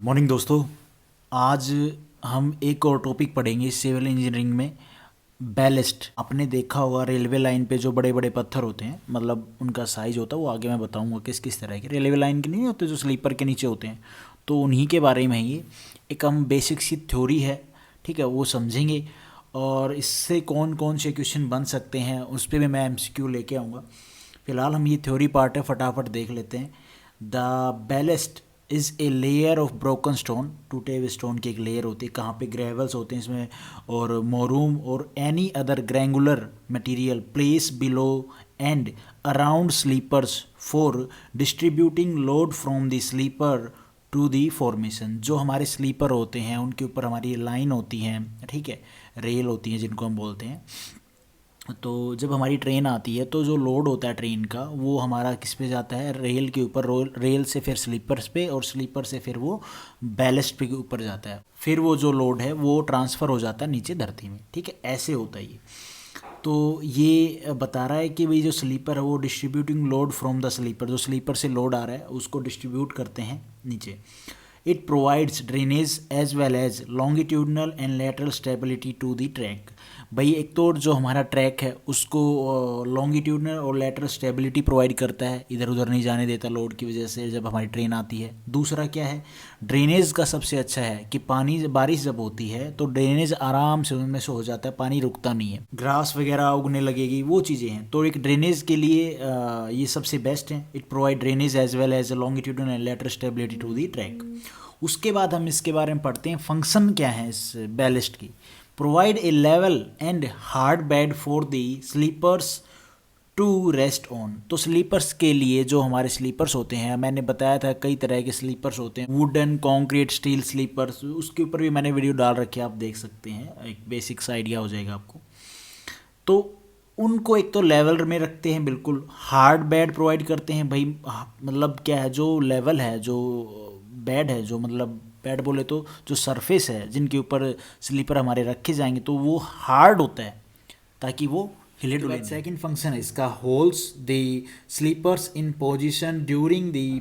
Morning दोस्तों। आज हम एक और टॉपिक पढ़ेंगे सिविल इंजीनियरिंग में। बैलेस्ट आपने देखा होगा, रेलवे लाइन पे जो बड़े बड़े पत्थर होते हैं, मतलब उनका साइज होता है, वो आगे मैं बताऊंगा किस किस तरह के। रेलवे लाइन के नहीं होते जो स्लीपर के नीचे होते हैं, तो उन्हीं के बारे में ही एक हम बेसिक सी थ्योरी है, ठीक है, वो समझेंगे। और इससे कौन कौन से क्वेश्चन बन सकते हैं उस पर भी मैं एमसीक्यू लेके आऊँगा। फिलहाल हम ये थ्योरी पार्ट है, फटाफट देख लेते हैं। The ballast is a layer of broken stone. टूटे हुए स्टोन की एक लेयर होती है, कहाँ पे ग्रेवल्स होते हैं इसमें, और मोरूम और any other granular material place below and around sleepers for distributing load from the sleeper to the formation. जो हमारे स्लीपर होते हैं उनके ऊपर हमारी लाइन होती हैं, ठीक है, रेल होती हैं जिनको हम बोलते हैं। तो जब हमारी ट्रेन आती है तो जो लोड होता है ट्रेन का, वो हमारा किस पे जाता है, रेल के ऊपर। रेल से फिर स्लीपर्स पे, और स्लीपर से फिर वो बैलेस्ट पे के ऊपर जाता है। फिर वो जो लोड है वो ट्रांसफ़र हो जाता है नीचे धरती में, ठीक है, ऐसे होता है ये। तो ये बता रहा है कि भाई जो स्लीपर है वो distributing load from the sleeper, जो स्लीपर से लोड आ रहा है उसको डिस्ट्रीब्यूट करते हैं नीचे। It provides drainage as well as longitudinal and lateral stability to the track. भाई एक तो जो हमारा ट्रैक है उसको लॉन्गिट्यूडनल और लेटरल स्टेबिलिटी प्रोवाइड करता है, इधर उधर नहीं जाने देता लोड की वजह से जब हमारी ट्रेन आती है। दूसरा क्या है, ड्रेनेज का सबसे अच्छा है कि पानी, बारिश जब होती है तो ड्रेनेज आराम से उनमें से हो जाता है, पानी रुकता नहीं है, ग्रास वगैरह उगने लगेगी, वो चीज़ें हैं। तो एक ड्रेनेज के लिए ये सबसे बेस्ट है। It provide drainage as well as longitudinal and lateral stability to the track. उसके बाद हम इसके बारे में पढ़ते हैं, फंक्शन क्या है इस बैलिस्ट की। Provide a level and hard bed for the sleepers to rest on. तो स्लीपर्स के लिए जो हमारे स्लीपर्स होते हैं, मैंने बताया था कई तरह के स्लीपर्स होते हैं, वुडन, कंक्रीट, स्टील स्लीपर्स, उसके ऊपर भी मैंने वीडियो डाल रखी है, आप देख सकते हैं, एक बेसिक सा आइडिया हो जाएगा आपको। तो उनको एक तो लेवल में रखते हैं, बिल्कुल हार्ड बेड प्रोवाइड करते हैं। भाई मतलब क्या है, जो लेवल है, जो बेड है, जो मतलब बेड बोले तो जो सरफेस है जिनके ऊपर स्लीपर हमारे रखे जाएंगे, तो वो हार्ड होता है ताकि वो हिले डुले। सेकंड फंक्शन है इसका, holds the sleepers in position during the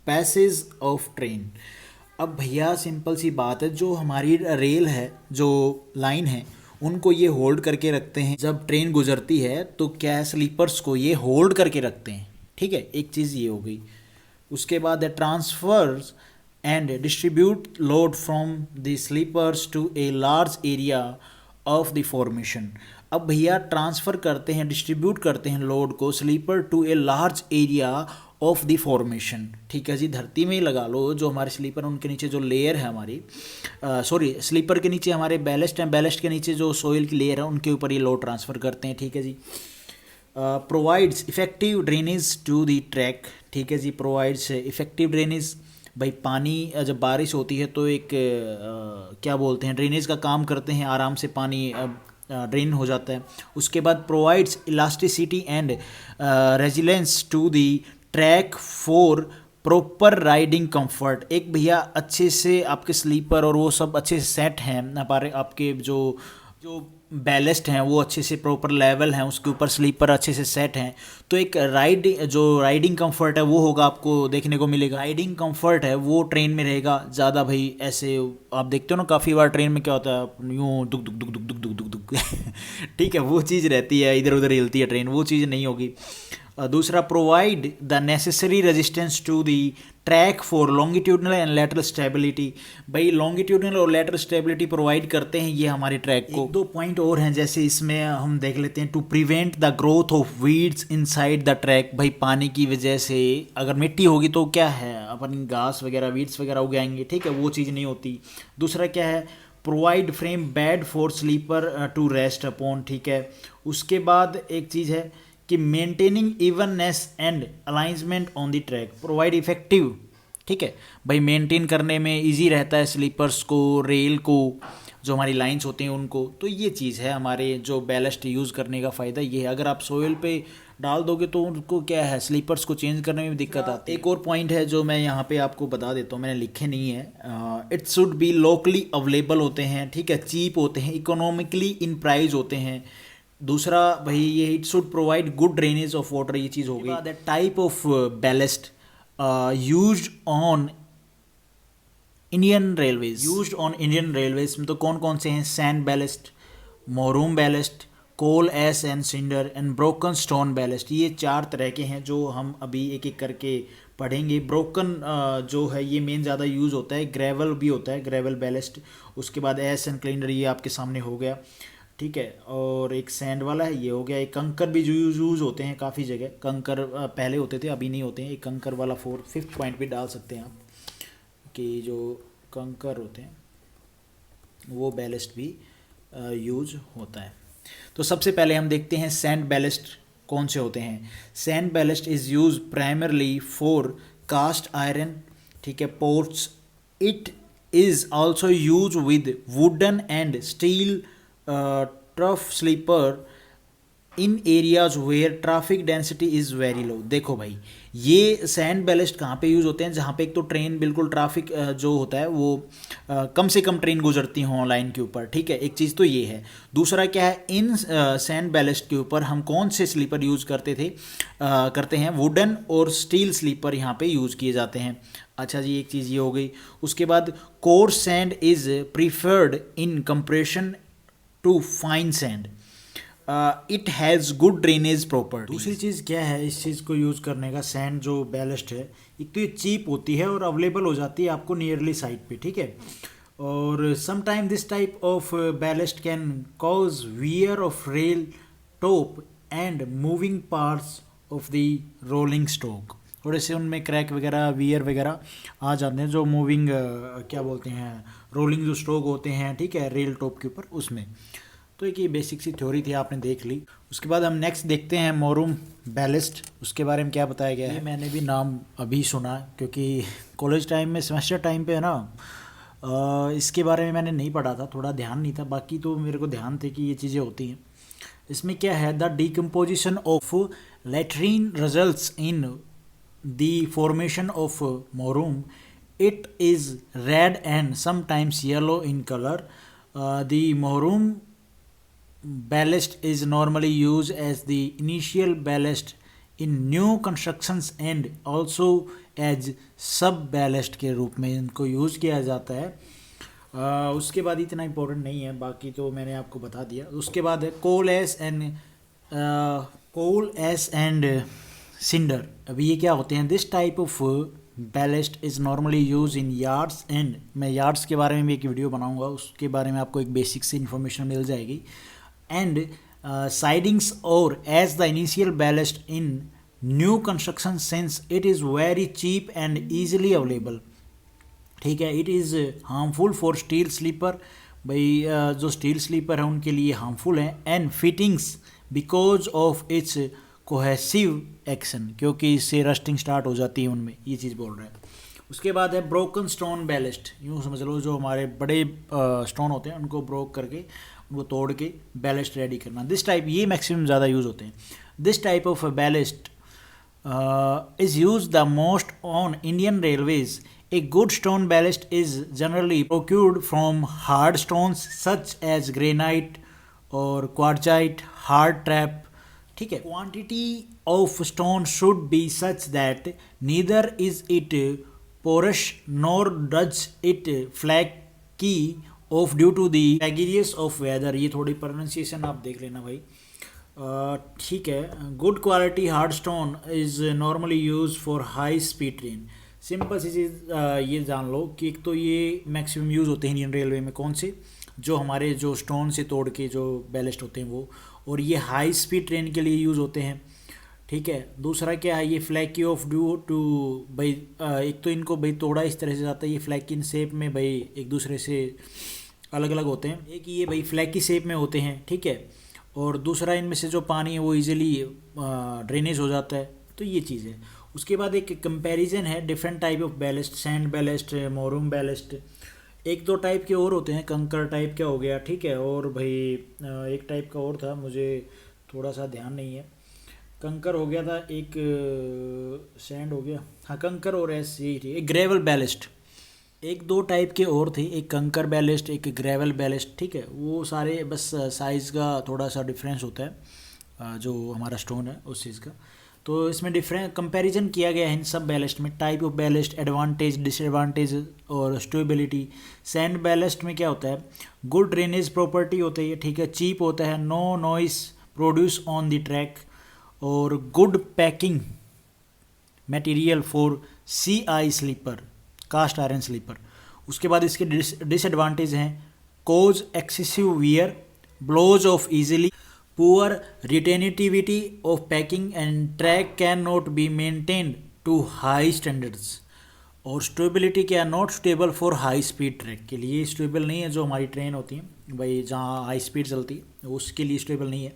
passage of train. अब भैया सिंपल सी बात है, जो हमारी रेल है, जो लाइन है, उनको ये होल्ड करके रखते हैं। जब ट्रेन गुजरती है तो क्या है, स्लीपर्स को ये होल्ड करके रखते हैं, ठीक है, एक चीज़ ये हो गई। उसके बाद है transfers and distribute load from the sleepers to a large area of the formation. अब भैया ट्रांसफ़र करते हैं, डिस्ट्रीब्यूट करते हैं लोड को sleeper to a large area of the formation, ठीक है जी। धरती में ही लगा लो, जो हमारे स्लीपर, उनके नीचे जो लेयर है हमारी, सॉरी, स्लीपर के नीचे हमारे बैलेस्ट हैं, बैलेस्ट के नीचे जो सोइल की लेयर है उनके ऊपर ये लोड ट्रांसफ़र करते हैं, ठीक है जी। Provides effective drainage to the track, ठीक है जी। प्रोवाइड्स इफेक्टिव ड्रेनेज, भाई पानी जब बारिश होती है तो एक क्या बोलते हैं, ड्रेनेज का काम करते हैं, आराम से पानी ड्रेन हो जाता है। उसके बाद provides elasticity and resilience to the track for proper riding comfort. एक भैया अच्छे से आपके स्लीपर और वो सब अच्छे से सेट हैं, हमारे आपके जो जो बैलेस्ट हैं वो अच्छे से प्रॉपर लेवल हैं, उसके ऊपर स्लीपर अच्छे से सेट हैं, तो एक जो राइडिंग कंफर्ट है वो होगा, आपको देखने को मिलेगा। राइडिंग कंफर्ट है वो ट्रेन में रहेगा ज़्यादा। भाई ऐसे आप देखते हो ना, काफ़ी बार ट्रेन में क्या होता है, यूँ दुक दुक दुक दुक दुक दुक दुक दुक ठीक है, वो चीज़ रहती है, इधर उधर हिलती है ट्रेन, वो चीज़ नहीं होगी। दूसरा, provide the necessary resistance to the track for longitudinal and lateral stability. भाई लॉन्गिट्यूडनल और लेटरल स्टेबिलिटी प्रोवाइड करते हैं ये हमारे ट्रैक को। दो पॉइंट और हैं, जैसे इसमें हम देख लेते हैं, to prevent the growth of weeds inside the track. भाई पानी की वजह से अगर मिट्टी होगी तो क्या है, अपन घास वगैरह, वीड्स वगैरह उगाएंगे, ठीक है, वो चीज़ नहीं होती। दूसरा क्या है, provide frame bed for sleeper to rest upon, ठीक है। उसके बाद एक चीज़ है कि maintaining evenness and alignment on the track, provide effective, ठीक है, भाई मेंटेन करने में इजी रहता है स्लीपर्स को, रेल को, जो हमारी लाइंस होती हैं उनको। तो ये चीज़ है हमारे जो बैलेस्ट यूज़ करने का फ़ायदा ये है। अगर आप सोयल पे डाल दोगे तो उनको क्या है, स्लीपर्स को चेंज करने में भी दिक्कत आती है। एक और पॉइंट है जो मैं यहाँ पे आपको बता देता हूँ, मैंने लिखे नहीं है, it should B locally available होते हैं, ठीक है, चीप होते हैं, इकोनॉमिकली इन प्राइस होते हैं। दूसरा भाई ये, it should provide good drainage of water, ये चीज़ हो गई। The type of ballast used on Indian Railways, used on Indian Railways में तो कौन कौन से हैं? Sand ballast, moorum ballast, coal ash and cinder and broken stone ballast. ये 4 तरह के हैं जो हम अभी एक एक करके पढ़ेंगे। ब्रोकन जो है ये मेन ज़्यादा यूज़ होता है। ग्रेवल भी होता है, ग्रेवल बैलेस्ट। उसके बाद एस एंड क्लिंडर, ये आपके सामने हो गया, ठीक है। और एक सैंड वाला है, ये हो गया। एक कंकर भी जो यूज़ होते हैं काफ़ी जगह। कंकर पहले होते थे, अभी नहीं होते हैं। एक कंकर वाला 5th पॉइंट भी डाल सकते हैं आप कि जो कंकर होते हैं वो बैलेस्ट भी यूज होता है। तो सबसे पहले हम देखते हैं सैंड बैलेस्ट कौन से होते हैं। Sand ballast is use primarily for cast iron, ठीक है, ports. It is also use with wooden and steel trough sleeper in areas where traffic density is very low. देखो भाई, ये सैंड बैलेस्ट कहाँ पे यूज़ होते हैं? जहाँ पे एक तो ट्रेन बिल्कुल ट्रैफिक जो होता है वो कम से कम ट्रेन गुजरती हों लाइन के ऊपर, ठीक है। एक चीज़ तो ये है। दूसरा क्या है, इन सैंड बैलेस्ट के ऊपर हम कौन से स्लीपर यूज़ करते हैं? वुडन और स्टील स्लीपर यहाँ पे यूज़ किए जाते हैं। अच्छा जी, एक चीज़ ये हो गई। उसके बाद coarse sand is preferred in comparison to fine sand. It has good drainage property. दूसरी चीज़ क्या है इस चीज़ को यूज़ करने का, सैंड जो बैलेस्ट है, एक तो ये चीप होती है और अवेलेबल हो जाती है आपको नियरली साइट पे, ठीक है। और sometime this type of ballast can cause wear off rail top and moving parts of the rolling stock. और ऐसे उनमें क्रैक वगैरह, वियर वगैरह आ जाते हैं जो मूविंग क्या बोलते हैं, रोलिंग जो स्टॉक होते हैं, ठीक है, रेल टॉप के ऊपर, उसमें। तो एक ये बेसिक सी थ्योरी थी, आपने देख ली। उसके बाद हम नेक्स्ट देखते हैं मोरूम बैलेस्ट। उसके बारे में क्या बताया गया है? मैंने भी नाम अभी सुना क्योंकि कॉलेज टाइम में, सेमेस्टर टाइम पे है ना, इसके बारे में मैंने नहीं पढ़ा था, थोड़ा ध्यान नहीं था। बाकी तो मेरे को ध्यान थे कि ये चीज़ें होती हैं। इसमें क्या है, the decomposition of laterite results in the formation of moorum. It is red and sometimes yellow in colour. The moorum ballast is normally used as the initial ballast in new constructions and also as sub ballast के रूप में इनको use किया जाता है। उसके बाद इतना इम्पोर्टेंट नहीं है, बाकी तो मैंने आपको बता दिया। उसके बाद है कोल एस एंड सिंडर। अभी ये क्या होते हैं? This type of ballast is normally use in yards and, मैं यार्ड्स के बारे में भी एक वीडियो बनाऊंगा, उसके बारे में आपको एक बेसिक सी इन्फॉर्मेशन मिल जाएगी। and sidings or as the initial ballast in new construction since it is very cheap and easily available, ठीक है। It is harmful for steel sleeper, भाई जो स्टील स्लीपर है उनके लिए हार्मफुल है। And fittings because of its cohesive action, क्योंकि इससे रस्टिंग स्टार्ट हो जाती है उनमें, ये चीज़ बोल रहे हैं। उसके बाद है ब्रोकन स्टोन बैलेस्ट। यूँ समझ लो जो हमारे बड़े स्टोन होते हैं उनको ब्रोक करके, उनको तोड़ के बैलेस्ट रेडी करना। दिस टाइप, ये मैक्सिमम ज़्यादा यूज़ होते हैं। This type of ballast is used the most on Indian railways. A good stone ballast is generally procured from hard stones such as granite or quartzite, hard trap, ठीक है। Quantity of stone should be such that neither is it porous nor does it flaky off due to the vagaries of weather। ये थोड़ी pronunciation आप देख लेना भाई, ठीक है। Good quality hard stone is normally use for high speed train. Simple सी चीज़ ये जान लो कि एक तो ये मैक्सिमम यूज़ होते हैं इंडियन रेलवे में, कौन से, जो हमारे जो स्टोन से तोड़ के जो बैलेस्ट होते हैं वो, और ये हाई स्पीड ट्रेन के लिए यूज़ होते हैं, ठीक है। दूसरा क्या है, ये फ्लैकी ऑफ ड्यू टू, भाई एक तो इनको भाई तोड़ा इस तरह से जाता है, ये फ्लैकी इन शेप में भाई एक दूसरे से अलग अलग होते हैं। एक ये भाई फ्लैकी शेप में होते हैं, ठीक है। और दूसरा इनमें से जो पानी है वो इजीली ड्रेनेज हो जाता है, तो ये चीज़ है। उसके बाद एक कंपैरिजन है different type of ballast, sand ballast, moorum ballast. एक दो टाइप के और होते हैं, कंकर टाइप का हो गया, ठीक है। और भाई एक टाइप का और था, मुझे थोड़ा सा ध्यान नहीं है। कंकर हो गया था एक, सैंड हो गया, हाँ कंकर, और ऐसे ही थी एक ग्रेवल बैलेस्ट। एक दो टाइप के और थे, एक कंकर बैलेस्ट, एक ग्रेवल बैलेस्ट, ठीक है। वो सारे बस साइज़ का थोड़ा सा डिफरेंस होता है, जो हमारा स्टोन है उस चीज़ का। तो इसमें डिफरेंट कंपैरिजन किया गया है इन सब बैलेस्ट में, type of ballast, advantage, disadvantage और स्टेबिलिटी। सैंड बैलेस्ट में क्या होता है, गुड ड्रेनेज प्रॉपर्टी होती है, ठीक है, चीप होता है, no noise produce on the track, और good packing material for C I sleeper, cast iron sleeper. उसके बाद इसके डिसएडवांटेज हैं, cause excessive wear, blows off easily, poor retentivity of packing and track can not be maintained to high standards, और stability क्या, not stable for high speed track के लिए stable नहीं है। जो हमारी ट्रेन होती है भाई जहाँ हाई स्पीड चलती है उसके लिए स्टेबल नहीं है।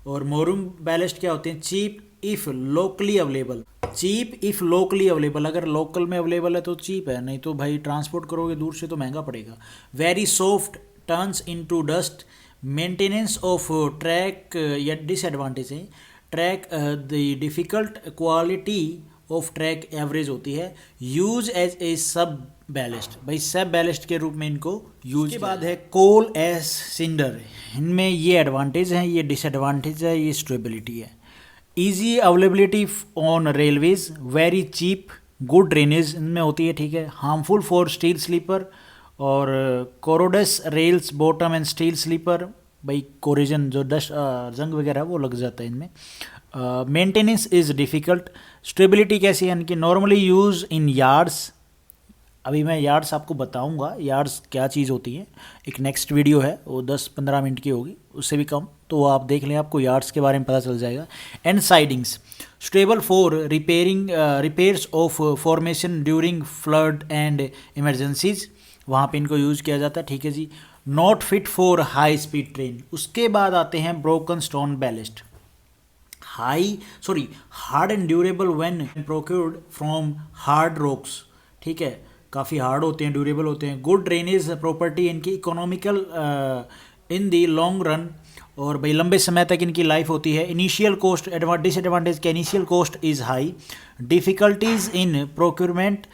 और मोरूम बैलेस्ट क्या होते हैं, cheap if locally available, cheap if locally available, अगर लोकल में अवेलेबल है तो चीप है, नहीं तो भाई ट्रांसपोर्ट करोगे दूर से तो महंगा पड़ेगा। Very soft, turns into dust, maintenance of track या डिसएडवांटेज है, track the difficult, quality of track average होती है, यूज एज ए सब बैलेस्ट, भाई सब बैलेस्ट के रूप में इनको यूज। के बाद है कोल एस सिंडर, इनमें ये एडवांटेज हैं, ये डिसएडवांटेज है, ये स्टेबिलिटी है। Easy availability on railways, very cheap, good drainage इनमें होती है, ठीक है। हार्मफुल फॉर स्टील स्लीपर, और corrodes rails bottom and steel sleeper, भाई कोरिजन जो डस्ट जंग वगैरह वो लग जाता है इनमें। Maintenance is difficult. स्टेबिलिटी कैसी है इनकी, नॉर्मली यूज़ इन यार्ड्स, अभी मैं यार्ड्स आपको बताऊंगा यार्ड्स क्या चीज़ होती है, एक नेक्स्ट वीडियो है वो 10-15 मिनट की होगी, उससे भी कम, तो वो आप देख लें, आपको यार्ड्स के बारे में पता चल जाएगा। And sidings, stable for repairs of formation during flood and emergencies, वहाँ पे इनको यूज़ किया जाता है, ठीक है जी। Not fit for high speed train. उसके बाद आते हैं broken stone ballast, hard and durable when procured from hard rocks, ठीक है, काफ़ी हार्ड होते हैं, ड्यूरेबल होते हैं। गुड ड्रेनेज प्रॉपर्टी इनकी, economical in the long run, और भाई लंबे समय तक इनकी लाइफ होती है। इनिशियल कॉस्ट, डिसएडवांटेज का, initial cost is high, difficulties in procurement,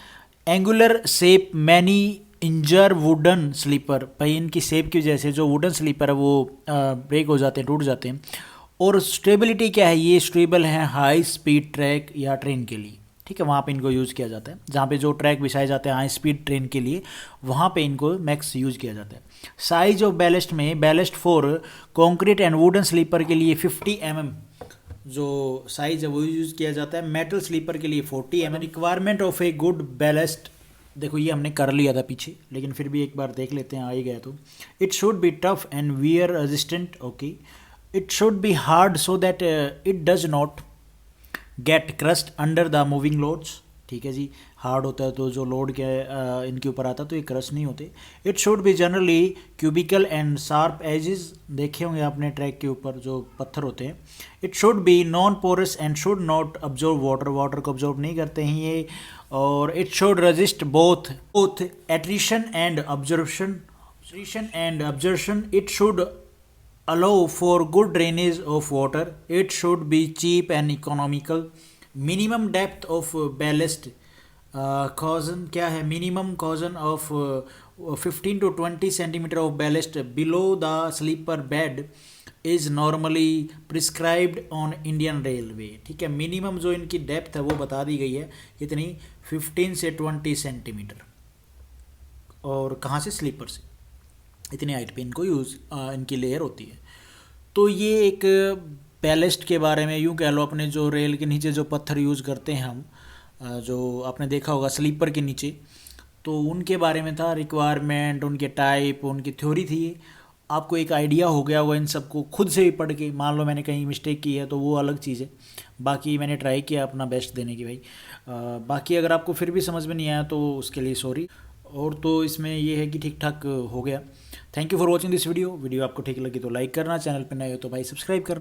angular shape, many injure wooden sleeper, भाई इनकी शेप की वजह से जो वुडन स्लीपर है वो ब्रेक हो जाते हैं, टूट जाते हैं। और स्टेबिलिटी क्या है, ये स्टेबल है हाई स्पीड ट्रैक या ट्रेन के लिए, ठीक है, वहाँ पे इनको यूज़ किया जाता है, जहाँ पे जो ट्रैक बिछाए जाते हैं हाई स्पीड ट्रेन के लिए, वहाँ पे इनको मैक्स यूज़ किया जाता है। साइज ऑफ बैलेस्ट में, ballast for concrete and wooden sleeper के लिए 50 mm जो साइज है वो यूज़ किया जाता है, मेटल स्लीपर के लिए 40 mm। Requirement of a good ballast, देखो ये हमने कर लिया था पीछे, लेकिन फिर भी एक बार देख लेते हैं, आ ही गया तो। It should be tough and wear resistant, okay. It should B hard so that it does not gate crust under the moving loads, ठीक है जी, हार्ड होता है तो जो लोड के इनके ऊपर आता है तो ये क्रस्ट नहीं होते। It should be generally cubical and sharp edges, देखे होंगे आपने ट्रैक के ऊपर जो पत्थर होते हैं। It should be non porous and should not absorb water, water को अब्जॉर्ब नहीं करते हैं ये। और it should resist both attrition and absorption, it should allow for good drainage of water, it should be cheap and economical। minimum depth of ballast caution क्या है, minimum caution of 15 to 20 centimeter of ballast below the sleeper bed is normally prescribed on Indian Railway, ठीक है। Minimum जो इनकी depth है वो बता दी गई है कितनी, 15 से 20 सेंटीमीटर, और कहाँ से, स्लीपर से, इतने हाइट पे इनको यूज़ इनकी लेयर होती है। तो ये एक बैलेस्ट के बारे में, यूँ कह लो अपने जो रेल के नीचे जो पत्थर यूज़ करते हैं हम, जो आपने देखा होगा स्लीपर के नीचे, तो उनके बारे में था, रिक्वायरमेंट, उनके टाइप, उनकी थ्योरी थी। आपको एक आइडिया हो गया होगा इन सबको खुद से भी पढ़ के, मान लो मैंने कहीं मिस्टेक की है तो वो अलग चीज़ है, बाकी मैंने ट्राई किया अपना बेस्ट देने की भाई। बाकी अगर आपको फिर भी समझ में नहीं आया तो उसके लिए सॉरी। और तो इसमें ये है कि ठीक ठाक हो गया। Thank you for watching this video आपको ठीक लगी तो लाइक करना, चैनल पर नए हो तो भाई सब्सक्राइब करना।